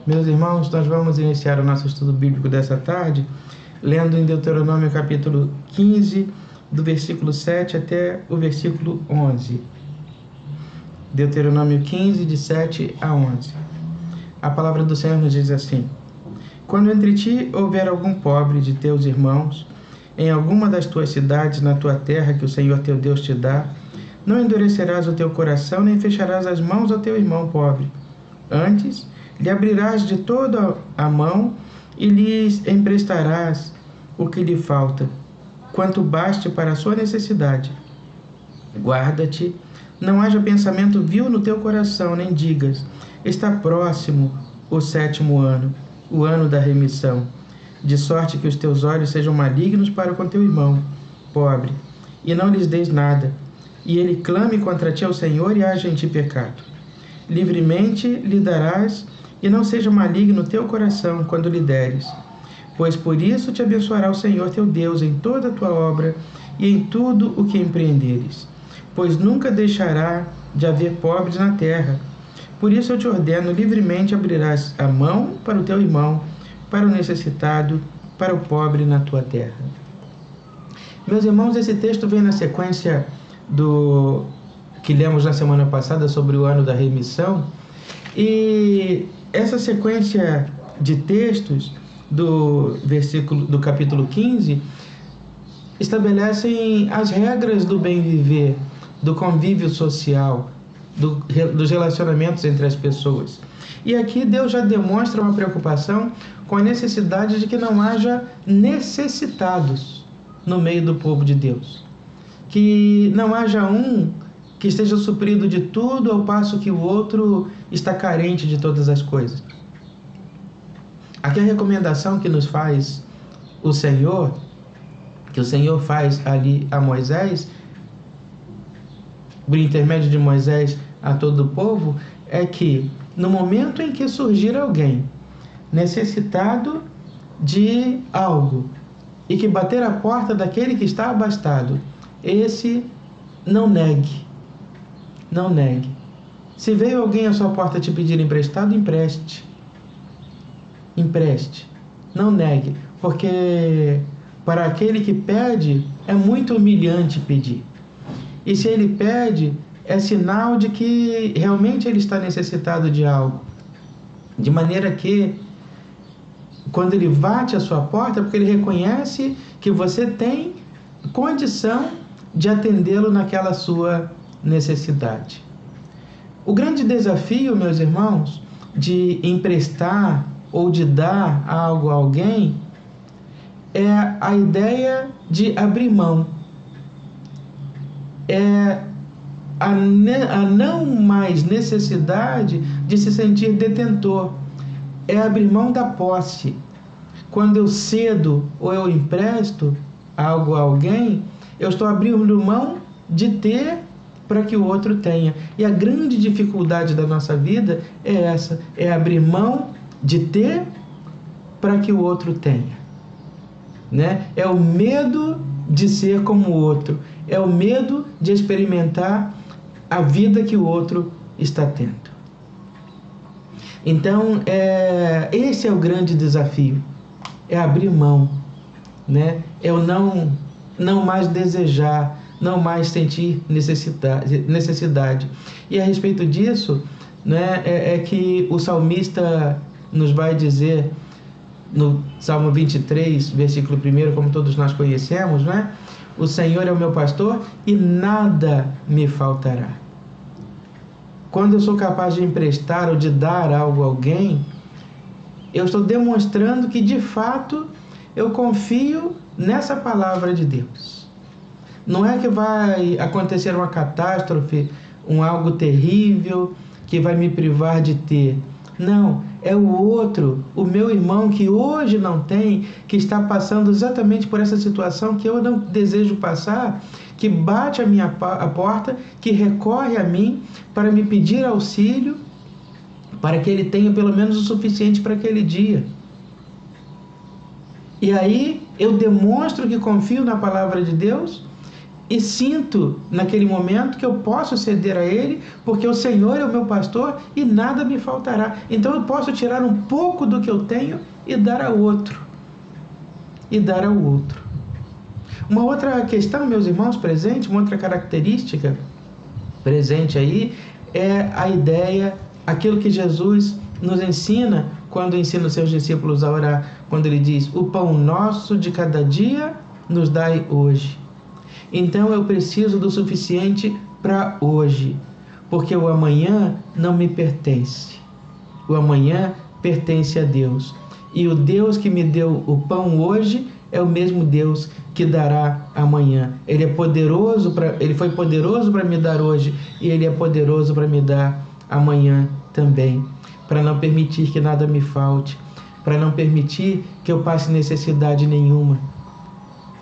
Meus irmãos, nós vamos iniciar o nosso estudo bíblico dessa tarde, lendo em Deuteronômio capítulo 15, do versículo 7 até o versículo 11. Deuteronômio 15, de 7 a 11. A palavra do Senhor nos diz assim: Quando entre ti houver algum pobre de teus irmãos, em alguma das tuas cidades na tua terra que o Senhor teu Deus te dá, não endurecerás o teu coração, nem fecharás as mãos ao teu irmão pobre. Antes, lhe abrirás de toda a mão e lhes emprestarás o que lhe falta, quanto baste para a sua necessidade. Guarda-te, não haja pensamento vil no teu coração, nem digas: está próximo o 7º ano, o ano da remissão, de sorte que os teus olhos sejam malignos para com teu irmão pobre, e não lhes deis nada, e ele clame contra ti ao Senhor e haja em ti pecado. Livremente lhe darás, e não seja maligno o teu coração quando lhe deres, pois por isso te abençoará o Senhor teu Deus em toda a tua obra e em tudo o que empreenderes, pois nunca deixará de haver pobres na terra. Por isso eu te ordeno: livremente abrirás a mão para o teu irmão, para o necessitado, para o pobre na tua terra. Meus irmãos, esse texto vem na sequência do que lemos na semana passada sobre o ano da remissão, e essa sequência de textos do capítulo 15 estabelecem as regras do bem viver, do convívio social, dos relacionamentos entre as pessoas. E aqui Deus já demonstra uma preocupação com a necessidade de que não haja necessitados no meio do povo de Deus. Que não haja um que esteja suprido de tudo, ao passo que o outro está carente de todas as coisas. Aqui a recomendação que nos faz o Senhor, que o Senhor faz ali a Moisés, por intermédio de Moisés a todo o povo, é que no momento em que surgir alguém necessitado de algo e que bater a porta daquele que está abastado, esse não negue. Não negue. Se veio alguém à sua porta te pedir emprestado, empreste. Empreste. Não negue, porque para aquele que pede é muito humilhante pedir. E se ele pede, é sinal de que realmente ele está necessitado de algo. De maneira que, quando ele bate a sua porta, é porque ele reconhece que você tem condição de atendê-lo naquela sua necessidade. O grande desafio, meus irmãos, de emprestar ou de dar algo a alguém é a ideia de abrir mão. É a não mais necessidade de se sentir detentor. É abrir mão da posse. Quando eu cedo ou eu empresto algo a alguém, eu estou abrindo mão de ter para que o outro tenha. E a grande dificuldade da nossa vida é essa, é abrir mão de ter para que o outro tenha. Né? É o medo de ser como o outro, é o medo de experimentar a vida que o outro está tendo. Então, esse é o grande desafio, é abrir mão, né? É o não mais desejar, não mais sentir necessidade. E a respeito disso, né, é que o salmista nos vai dizer no Salmo 23, versículo 1, como todos nós conhecemos, né? O Senhor é o meu pastor e nada me faltará. Quando eu sou capaz de emprestar ou de dar algo a alguém, eu estou demonstrando que, de fato, eu confio nessa palavra de Deus. Não é que vai acontecer uma catástrofe, algo terrível, que vai me privar de ter. Não, é o outro, o meu irmão que hoje não tem, que está passando exatamente por essa situação que eu não desejo passar, que bate a porta, que recorre a mim para me pedir auxílio, para que ele tenha pelo menos o suficiente para aquele dia. E aí eu demonstro que confio na palavra de Deus e sinto naquele momento que eu posso ceder a Ele, porque o Senhor é o meu pastor e nada me faltará. Então eu posso tirar um pouco do que eu tenho e dar ao outro. E dar ao outro. Uma outra questão, meus irmãos, presente, uma outra característica presente aí, é a ideia, aquilo que Jesus nos ensina quando ensina os seus discípulos a orar, quando ele diz: o pão nosso de cada dia nos dai hoje. Então eu preciso do suficiente para hoje, porque o amanhã não me pertence. O amanhã pertence a Deus. E o Deus que me deu o pão hoje é o mesmo Deus que dará amanhã. Ele foi poderoso para me dar hoje e Ele é poderoso para me dar amanhã também, para não permitir que nada me falte, para não permitir que eu passe necessidade nenhuma.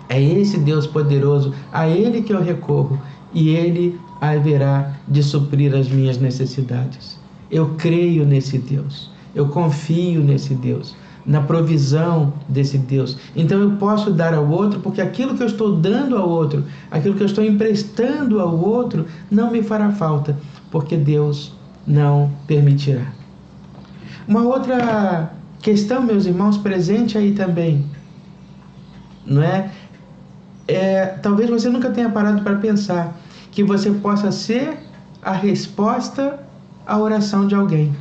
É esse Deus poderoso, a Ele que eu recorro, e Ele haverá de suprir as minhas necessidades. Eu creio nesse Deus, eu confio nesse Deus, na provisão desse Deus. Então eu posso dar ao outro, porque aquilo que eu estou dando ao outro, aquilo que eu estou emprestando ao outro, não me fará falta, porque Deus não permitirá. Uma outra questão, meus irmãos, presente aí também, não é? Talvez você nunca tenha parado para pensar que você possa ser a resposta à oração de alguém.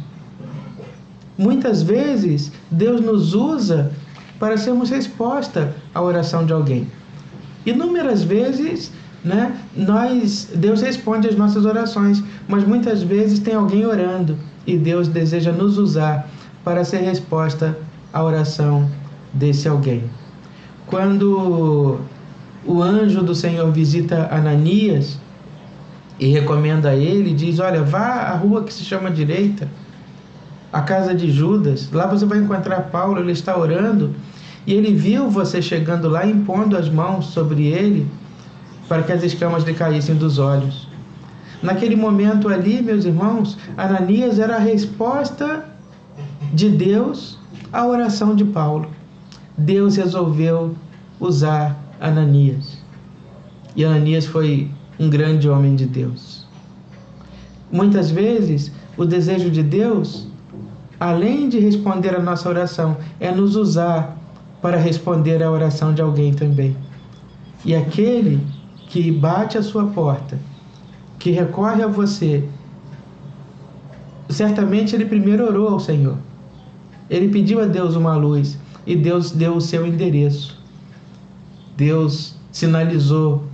Muitas vezes, Deus nos usa para sermos resposta à oração de alguém. Inúmeras vezes, né, Deus responde às nossas orações, mas muitas vezes tem alguém orando e Deus deseja nos usar para ser resposta à oração desse alguém. Quando o anjo do Senhor visita Ananias e recomenda a ele, diz: olha, vá à rua que se chama direita, a casa de Judas, lá você vai encontrar Paulo, ele está orando, e ele viu você chegando lá, impondo as mãos sobre ele, para que as escamas lhe caíssem dos olhos. Naquele momento ali, meus irmãos, Ananias era a resposta de Deus à oração de Paulo. Deus resolveu usar Ananias. E Ananias foi um grande homem de Deus. Muitas vezes, o desejo de Deus, além de responder a nossa oração, é nos usar para responder à oração de alguém também. E aquele que bate a sua porta, que recorre a você, certamente ele primeiro orou ao Senhor. Ele pediu a Deus uma luz e Deus deu o seu endereço. Deus sinalizou,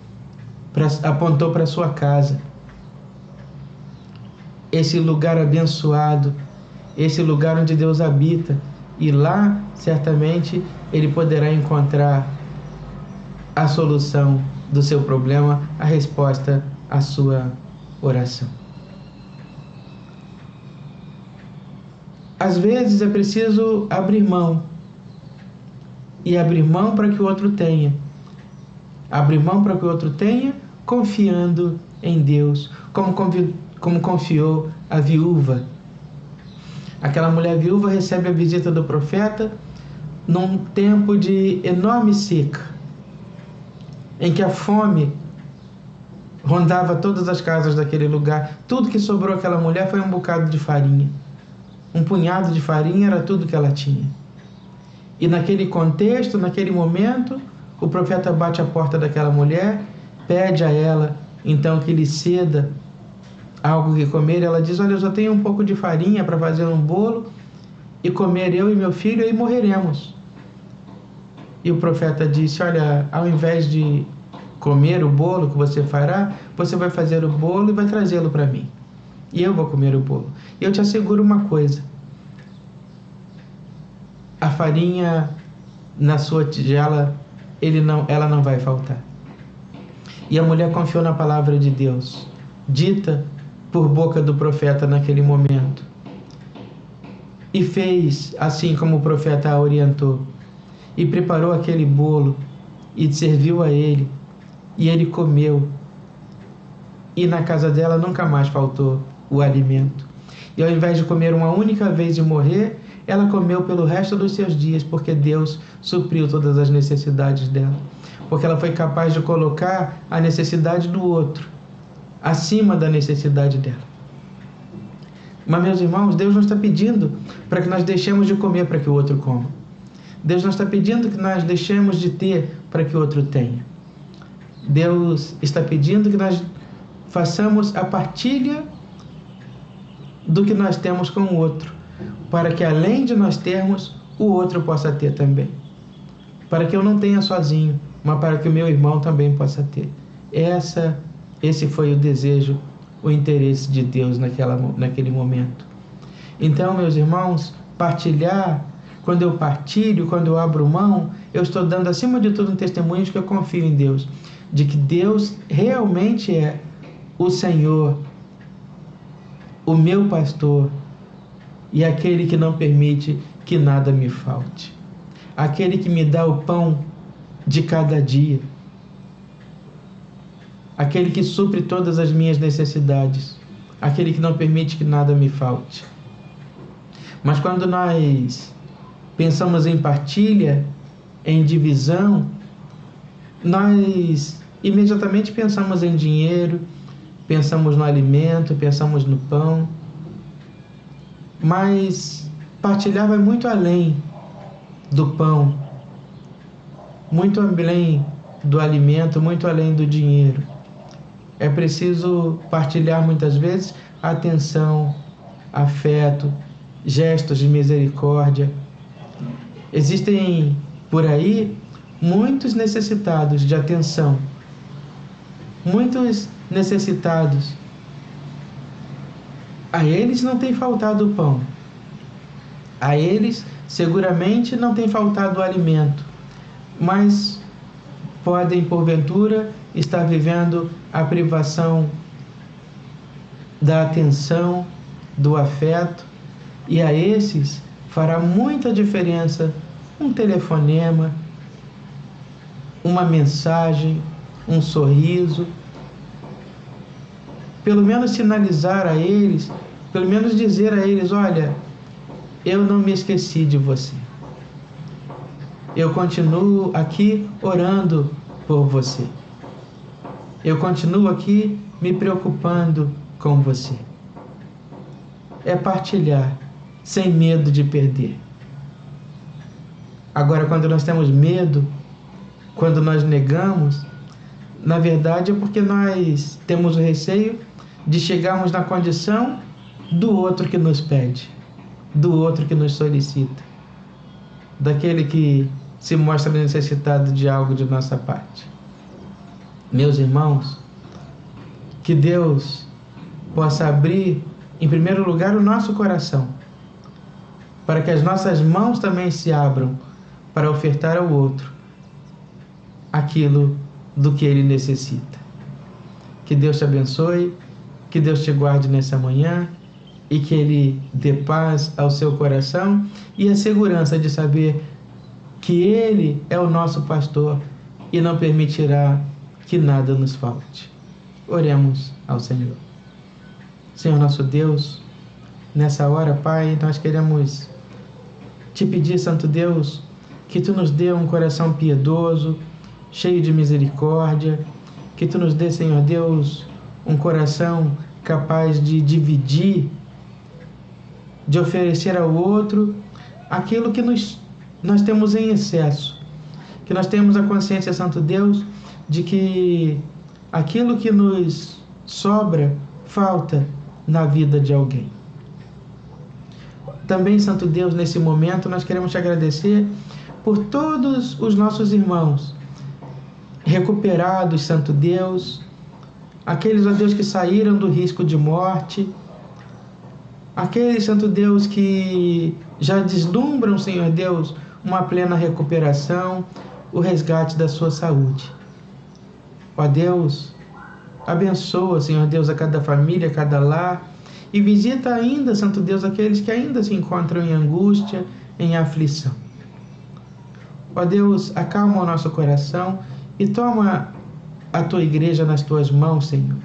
apontou para a sua casa. Esse lugar abençoado, esse lugar onde Deus habita. E lá, certamente, ele poderá encontrar a solução do seu problema, a resposta à sua oração. Às vezes é preciso abrir mão. E abrir mão para que o outro tenha. Abrir mão para que o outro tenha, confiando em Deus, como confiou a viúva. Aquela mulher viúva recebe a visita do profeta num tempo de enorme seca, em que a fome rondava todas as casas daquele lugar. Tudo que sobrou àquela mulher foi um bocado de farinha. Um punhado de farinha era tudo que ela tinha. E naquele contexto, naquele momento, o profeta bate à porta daquela mulher, pede a ela, então, que lhe ceda algo que comer. Ela diz: olha, eu só tenho um pouco de farinha para fazer um bolo e comer eu e meu filho, e aí morreremos. E o profeta disse: olha, ao invés de comer o bolo que você fará, você vai fazer o bolo e vai trazê-lo para mim. E eu vou comer o bolo. E eu te asseguro uma coisa: a farinha na sua tigela, ela não vai faltar. E a mulher confiou na palavra de Deus, dita por boca do profeta naquele momento. E fez assim como o profeta a orientou. E preparou aquele bolo e serviu a ele. E ele comeu. E na casa dela nunca mais faltou o alimento. E ao invés de comer uma única vez e morrer, ela comeu pelo resto dos seus dias, porque Deus supriu todas as necessidades dela. porque ela foi capaz de colocar a necessidade do outro acima da necessidade dela. Mas, meus irmãos, Deus não está pedindo para que nós deixemos de comer para que o outro coma. Deus não está pedindo que nós deixemos de ter para que o outro tenha. Deus está pedindo que nós façamos a partilha do que nós temos com o outro, para que além de nós termos, o outro possa ter também. Para que eu não tenha sozinho, mas para que o meu irmão também possa ter. Esse foi o desejo, o interesse de Deus naquele momento. Então, meus irmãos, partilhar, quando eu partilho, quando eu abro mão, eu estou dando acima de tudo um testemunho de que eu confio em Deus, de que Deus realmente é o Senhor, o meu pastor e aquele que não permite que nada me falte. Aquele que me dá o pão de cada dia. Aquele que supre todas as minhas necessidades. Aquele que não permite que nada me falte. Mas quando nós pensamos em partilha, em divisão, nós imediatamente pensamos em dinheiro, pensamos no alimento, pensamos no pão. Mas partilhar vai muito além do pão, muito além do alimento, muito além do dinheiro. É preciso partilhar muitas vezes atenção, afeto, gestos de misericórdia. Existem por aí muitos necessitados de atenção, muitos necessitados. A eles não tem faltado o pão, a eles seguramente não tem faltado o alimento, mas podem porventura estar vivendo a privação da atenção, do afeto, e a esses fará muita diferença um telefonema, uma mensagem, um sorriso, pelo menos sinalizar a eles, pelo menos dizer a eles: olha, eu não me esqueci de você. Eu continuo aqui orando por você. Eu continuo aqui me preocupando com você. É partilhar, sem medo de perder. Agora, quando nós temos medo, quando nós negamos, na verdade é porque nós temos o receio de chegarmos na condição do outro que nos pede, do outro que nos solicita, daquele que se mostra necessitado de algo de nossa parte. Meus irmãos, que Deus possa abrir, em primeiro lugar, o nosso coração, para que as nossas mãos também se abram para ofertar ao outro aquilo do que ele necessita. Que Deus te abençoe, que Deus te guarde nessa manhã e que Ele dê paz ao seu coração e a segurança de saber que Ele é o nosso pastor e não permitirá que nada nos falte. Oremos ao Senhor. Senhor nosso Deus, nessa hora, Pai, nós queremos te pedir, Santo Deus, que Tu nos dê um coração piedoso, cheio de misericórdia, que Tu nos dê, Senhor Deus, um coração capaz de dividir, de oferecer ao outro aquilo que nós temos em excesso, que nós temos a consciência, Santo Deus, de que aquilo que nos sobra falta na vida de alguém. Também, Santo Deus, nesse momento nós queremos te agradecer por todos os nossos irmãos recuperados, Santo Deus, aqueles, ó Deus, que saíram do risco de morte, aqueles, Santo Deus, que já deslumbram, Senhor Deus, uma plena recuperação, o resgate da sua saúde. Ó Deus, abençoa, Senhor Deus, a cada família, a cada lar, e visita ainda, Santo Deus, aqueles que ainda se encontram em angústia, em aflição. Ó Deus, acalma o nosso coração e toma a Tua igreja nas Tuas mãos, Senhor.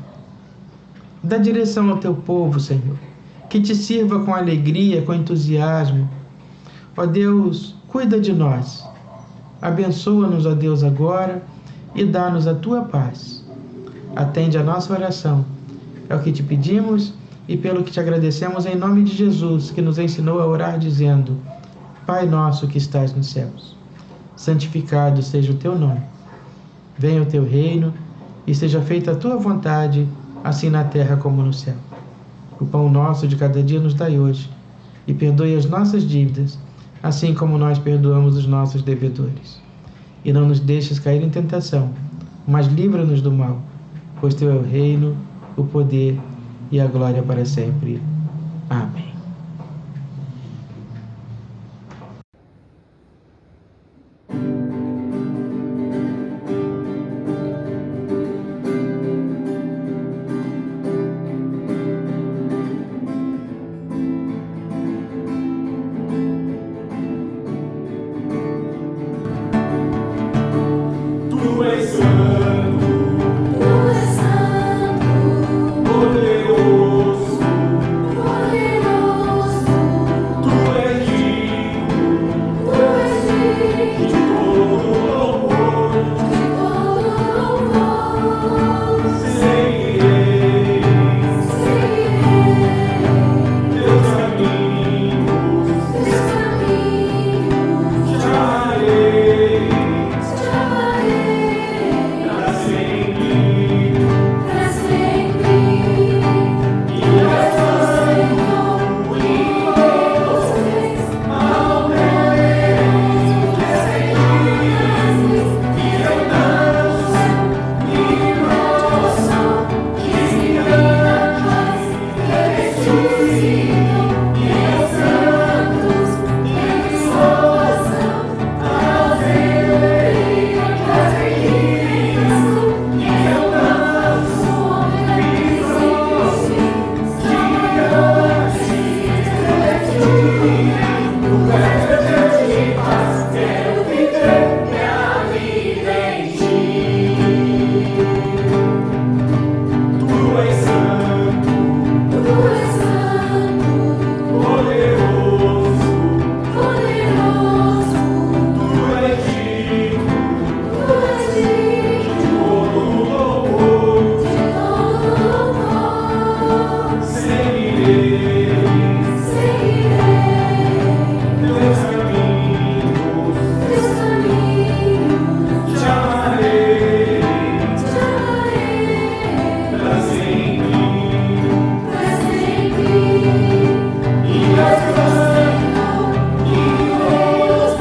Dá direção ao Teu povo, Senhor, que Te sirva com alegria, com entusiasmo. Ó Deus, cuida de nós. Abençoa-nos, ó Deus, agora e dá-nos a tua paz. Atende a nossa oração. É o que te pedimos e pelo que te agradecemos em nome de Jesus, que nos ensinou a orar dizendo: Pai nosso que estás nos céus, santificado seja o teu nome. Venha o teu reino e seja feita a tua vontade, assim na terra como no céu. O pão nosso de cada dia nos dai hoje, e perdoe as nossas dívidas, assim como nós perdoamos os nossos devedores. E não nos deixes cair em tentação, mas livra-nos do mal, pois teu é o reino, o poder e a glória para sempre. Amém. Tu és santo, poderoso, tu és digno de todo louvor. Seguirei teus caminhos, te amarei para sempre. E és santo e ao meu Deus que seguir. E eu danço e broto, gigantes ressuscitam. E eu santos e exaltam ao meu Deus que seguir. E eu danço e broto, gigantes ressuscitam. Tu és meu Deus de paz, quero viver minha vida em ti. Tu és santo, poderoso, tu és digno de todo louvor. Seguirei teus caminhos, te amarei para sempre. E és santo e glorioso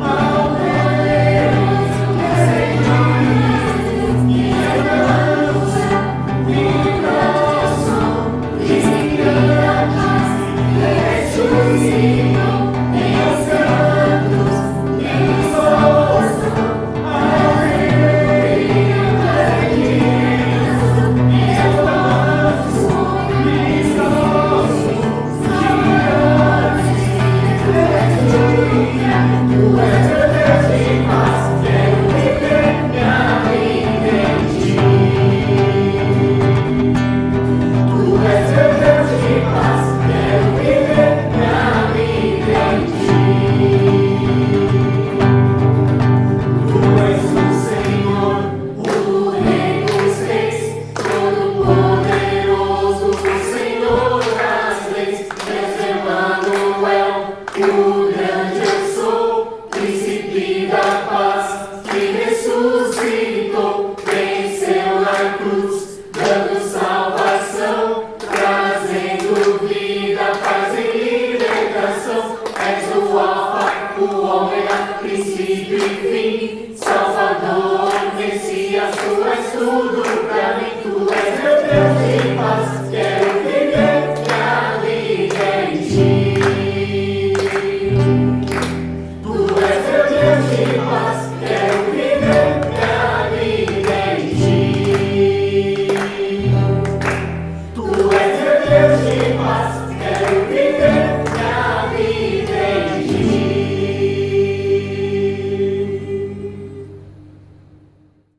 ao meu Deus que seguir. E eu danço e broto, gigantes ressuscitam. E os santos exaltam ao Rei que seguir. E eu danço e exalto, gigantes ressuscitam. Tu és meu Deus de paz, quero viver minha vida em ti. Tu és meu Deus de paz, quero viver minha vida em ti. Tu és o Senhor, o Rei dos Reis, Todo-Poderoso, o Senhor das leis. Deus Emanuel, o grande eu sou, Príncipe da paz, que ressuscitou, venceu na cruz, dando salvação, trazendo vida, paz e libertação. És o Alfa, o Ômega, princípio e fim, Salvador.